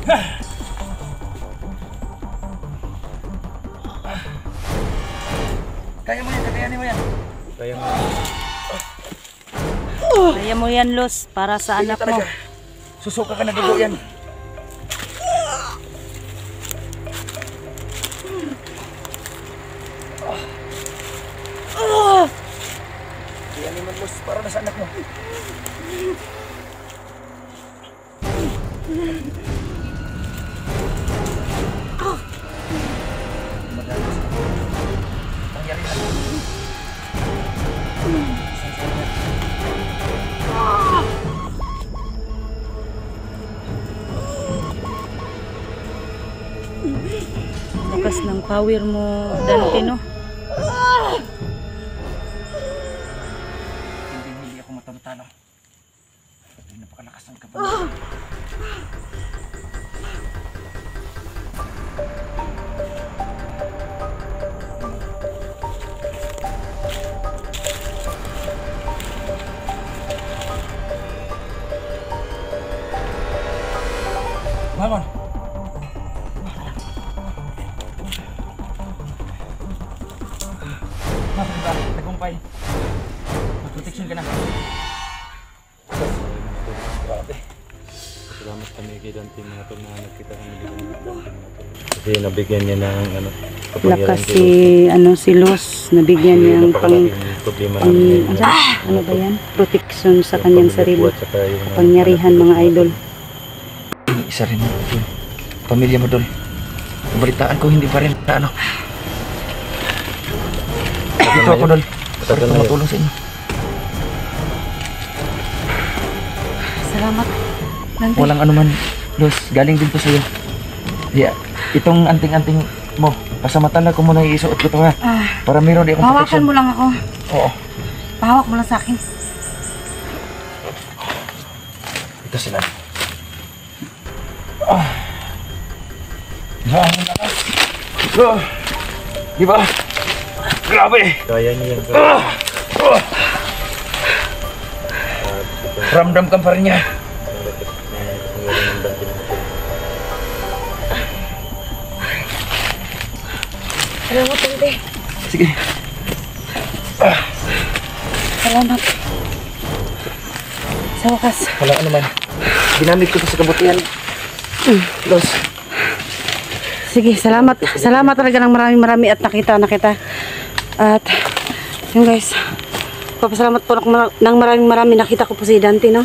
Kaya mo yan, kakayanin mo yan. Kaya mo. Kaya mo yan, Los, para sa anak mo. Susuka ka na dugo yan. Kayanin mo, Los, para na sa anak mo. Lakas ng power mo, Dante, no? Hindi ako matalutalo. Napakalakas ng kapal. Bangon! Tagumpay. Mag-protection ka na. Grabe. Salamat kami kay Dante mga tol na nagkita kami dito ng Dante mga tol. Kasi nabigyan niya ng ano, Lakas si Los, nabigyan niya ng problema namin. ano ba yan? Protection sa kanyang sarili. Kapangyarihan, mga idol. Isa rin mo, Dol. Pamilya mo, Dol. Nabalitaan ko, hindi pa rin na ano. Dito ako, Dol. Para tumutulong sa inyo. Salamat, Dante. Walang anuman, Los. Galing din po sa'yo. Yeah. Itong anting-anting mo, pasamantala ko muna isuot ko ito, ha? Para meron di akong Pahawakan protection. mo lang ako. Oo. Pahawak mo lang sa akin. Ito sila. Di ba? Grabe! Kaya niya yan. Ramdam ka pa rin niya. Salamat, Dante. Sige. Salamat. Sa wakas. Walang anuman. Ginamit ko ito sa kabutihan. Los. Sige, salamat. Salamat talaga ng marami at nakita. At yun guys, papasalamat po ng marami nakita ko po si Dante, no?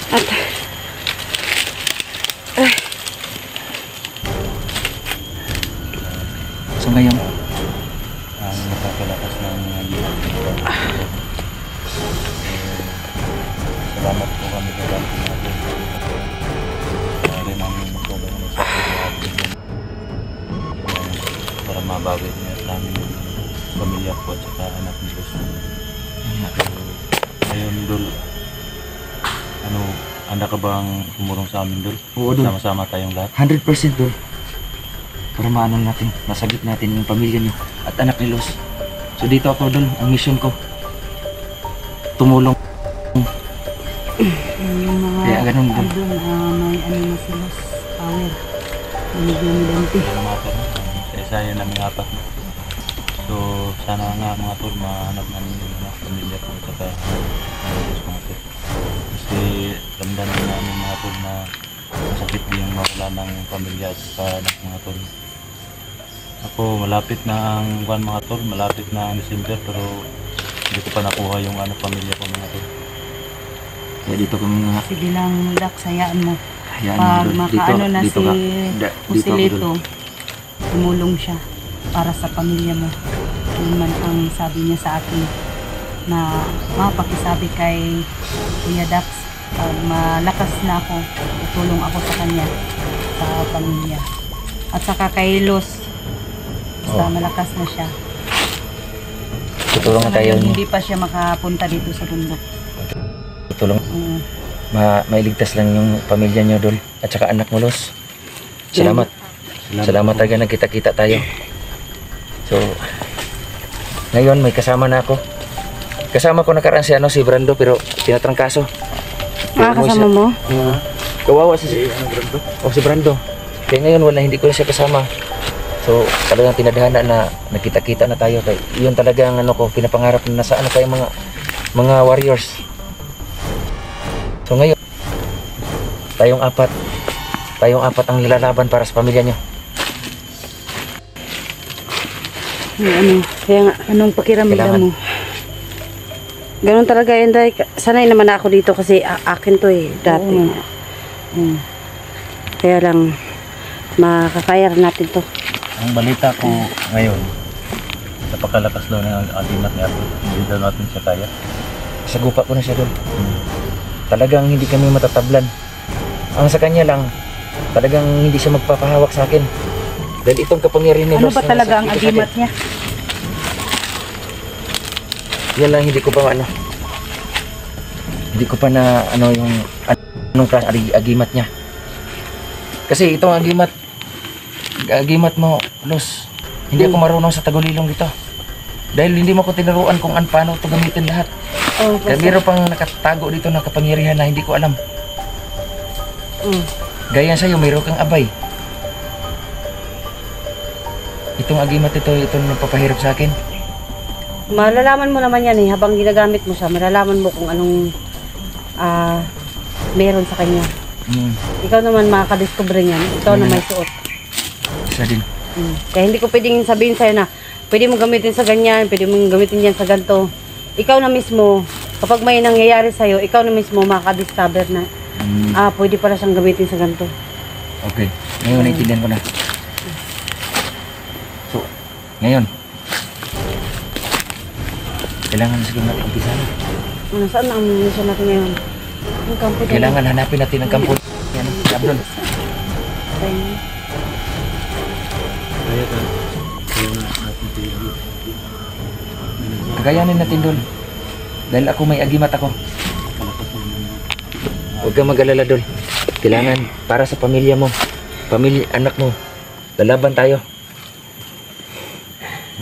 At so ngayon, Ang nakakalakas ng mga lihat. Salamat po kami kay Dante mga tol. Rin ang magkabang sa para mabawi niya sa amin yung pamilya ko at saka anak ni Diyos. Ngayon, Dol, ano, handa ka bang tumulong sa amin, Dol? Oo, Dol. Sama-sama tayong lahat. 100% Dol. Para maano natin, masagip natin yung pamilya niyo at anak ni Los. So dito ako, Dol. Ang mission ko, tumulong. yung mga Kaya ganun, Dol. idol, may ano na sila, power. Nanigyan ni Dante. Salamatan mo. Isa-isa namin apat. So, sana nga mga tol, mahanap namin yung mga pamilya ko at saka mga tol. Kasi ramdam din namin mga tol na masakit din mawala ng pamilya at saka anak mga tol. Ako, malapit na ang buwan mga tol, malapit na ang December pero hindi ko pa nakuha yung pamilya ko mga tol. Kaya dito kami nga. Sige lang, Dak, sayaan mo. Hayaan Pag mo, Dol. makaano na dito si ka. Dito ako, Dol. Joselito, tumulong siya para sa pamilya mo. Yun man ang sabi niya sa akin na mapakisabi kay Kuya Dax, pag malakas na ako, tutulong ako sa kanya, sa pamilya. At saka kay Los, basta malakas na siya. Tutulong na tayo Ngayon, niya. hindi pa siya makapunta dito sa bundok. Tutulong. Mailigtas lang yung pamilya niyo, Dol. At saka anak mo, Los. Salamat. Salamat talaga nagkita-kita tayo. So, ngayon may kasama na ako. Kasama ko nakaraan si Brando pero tinatrangkaso. Kasama mo? kawawa si Brando. Kaya ngayon wala, hindi ko na siya kasama. So talagang tinadhana na nakita-kita na tayo. Kaya yun talaga ang ano ko, pinapangarap na nasa ano tayo mga warriors. So ngayon, tayong apat ang nilalaban para sa pamilya nyo. Kaya nga, anong pakiramdam Kailangan. mo? Ganun talaga yun, Day. Sanay naman ako dito kasi akin to eh, dati. Kaya lang, makakaya rin natin to. Ang balita ko ngayon, napakalakas daw ng agimat ni Arthur. Hindi daw natin siya kaya. Sagupa ko na siya doon. Talagang hindi kami matatablan. Ang sa kanya lang, talagang hindi siya magpapahawak sa akin. Dahil itong kapangyarihan ni Ano Los ba talaga ang nasa dito sa agimat akin. niya? Yan lang, hindi ko pa hindi ko pa na yung anong klase agimat niya. Kasi itong agimat mo, Los, hindi ako marunong sa tagulilong dito. Dahil hindi mo ko tinuruan kung paano ito gamitin lahat. Kaya meron pang nakatago dito na kapangyarihan na hindi ko alam. Gaya sa'yo, meron kang abay. Itong agimat itong nagpapahirap sa akin. Malalaman mo naman yan eh, habang ginagamit mo siya, malalaman mo kung anong meron sa kanya. Ikaw naman makakadiscover niyan, ikaw na may suot. Isa din. Kaya hindi ko pwedeng sabihin sa'yo na pwede mo gamitin sa ganyan, pwede mo gamitin yan sa ganito. Ikaw na mismo, kapag may nangyayari sa'yo, ikaw na mismo makakadiscover na pwede pala siyang gamitin sa ganito. Okay, ngayon naintindihan ko na. So, ngayon, kailangan na siguro natin umpisa na. Saan ang mission natin ngayon? Ang kampo dyan. Kailangan hanapin natin ang kampo. Yan, Abdul. Kaya ka, kaya na natin ito. Kakayanin natin doon. Dahil ako may agimat ako. Huwag kang mag-alala doon. Kailangan para sa pamilya mo, anak mo, lalaban tayo.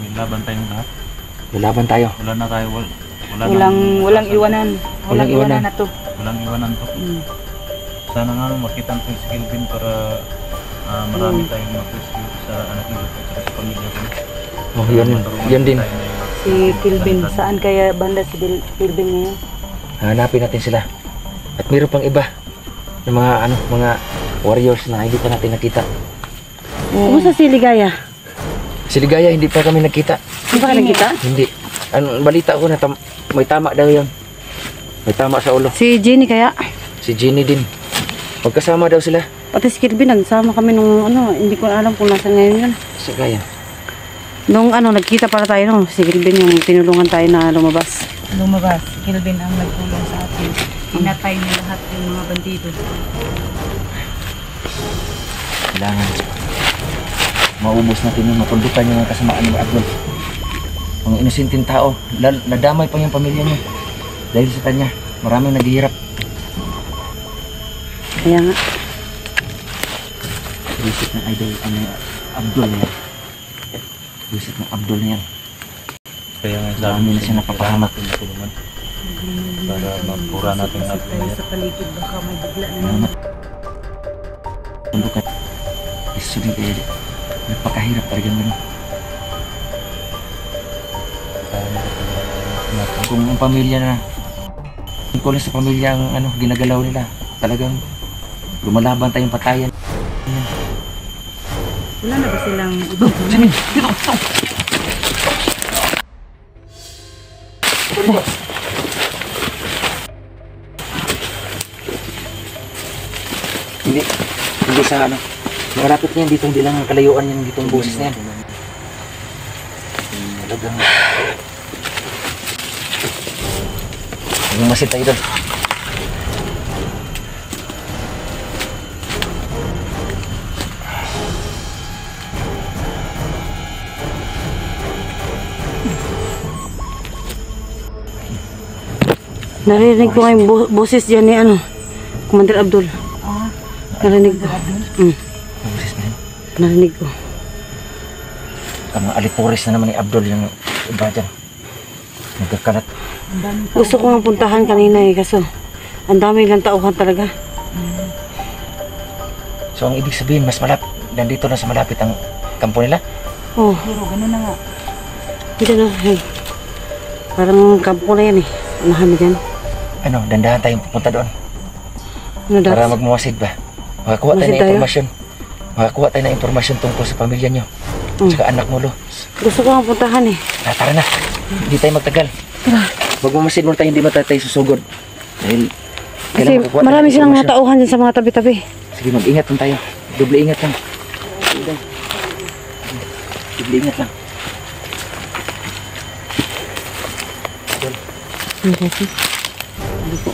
May laban tayong lahat. Lalaban tayo. Wala na tayo, Walang iwanan. Walang iwanan na to. Walang iwanan to. Sana nga makita natin si Kelvin para marami tayong mag-rescue sa anak nila at sa pamilya ko. Oh, yun din. Si Kelvin, saan kaya banda si Kelvin ngayon? Hanapin natin sila. At mayroon pang iba ng mga warriors na hindi pa natin nakita. Kumusta si Ligaya? Si Ligaya, hindi pa kami nakita. Hindi pa ka nakita? Hindi. Balita ko na may tama daw yun. May tama sa ulo. Si Jenny kaya? Si Jenny din. Magkasama daw sila. Pati si Kelvin, nagsama kami nung hindi ko alam kung nasa ngayon yan. Sa Gaya. Nung nagkita para tayo no, si Kelvin yung tinulungan tayo na lumabas. Si Kelvin ang nagtulong sa atin. Pinatay niya lahat yung mga bandido. Kailangan maubos natin yung mapundukan yung mga kasamaan ni Abdul. Mga inosenteng tao. Nadamay pa yung pamilya niya. Dahil sa kanya, maraming naghihirap. Kaya nga. Visit ng idol, Abdul na yan. Visit ng Abdul na yan. Kaya nga Marami na siya napapahamak. tulungan para mapura natin ang ating Tayo sa paligid, baka may bigla na naman. Pundukan. Isulit nagpakahirap talaga naman. Kung ang pamilya na tungkol sa pamilya ang ginagalaw nila, talagang lumalaban tayong patayan. Wala na ba silang ibang Samin! Hindi sa malapit niyan dito, hindi lang ang kalayuan yan ditong boses na yan. Talagang masid tayo doon. Narinig ko nga yung boses dyan ni Commander Abdul. Narinig ko. Boses na yan. Narinig ko. Ang mga alipuris na naman ni Abdul yung iba dyan. Nagkakalat. Gusto ko nga puntahan kanina kaso ang dami lang tauhan talaga. So ang ibig sabihin, mas nandito na sa malapit ang kampo nila. Oh, Pero ganun na nga. hindi na. Hey. Parang kampo na yan eh. Unahan na dyan. Ano, dandahan tayong pupunta doon. Ano, Dax? Para magmawasid ba? Makakuha tayo Masid ng tayo? impormasyon. Makakuha tayo ng impormasyon tungkol sa pamilya nyo. Tsaka anak mo, Lo. Gusto ko ang puntahan eh. Tara na. Hindi tayo magtagal. Magmamasid muna tayo, hindi mo tayo susugod. Dahil Kasi kailangan makukuha tayo ng marami silang mga impormasyon. tauhan dyan sa mga tabi-tabi. Sige, mag-ingat lang tayo. Doble ingat lang. Doble ingat lang. Ano kasi? Ano po?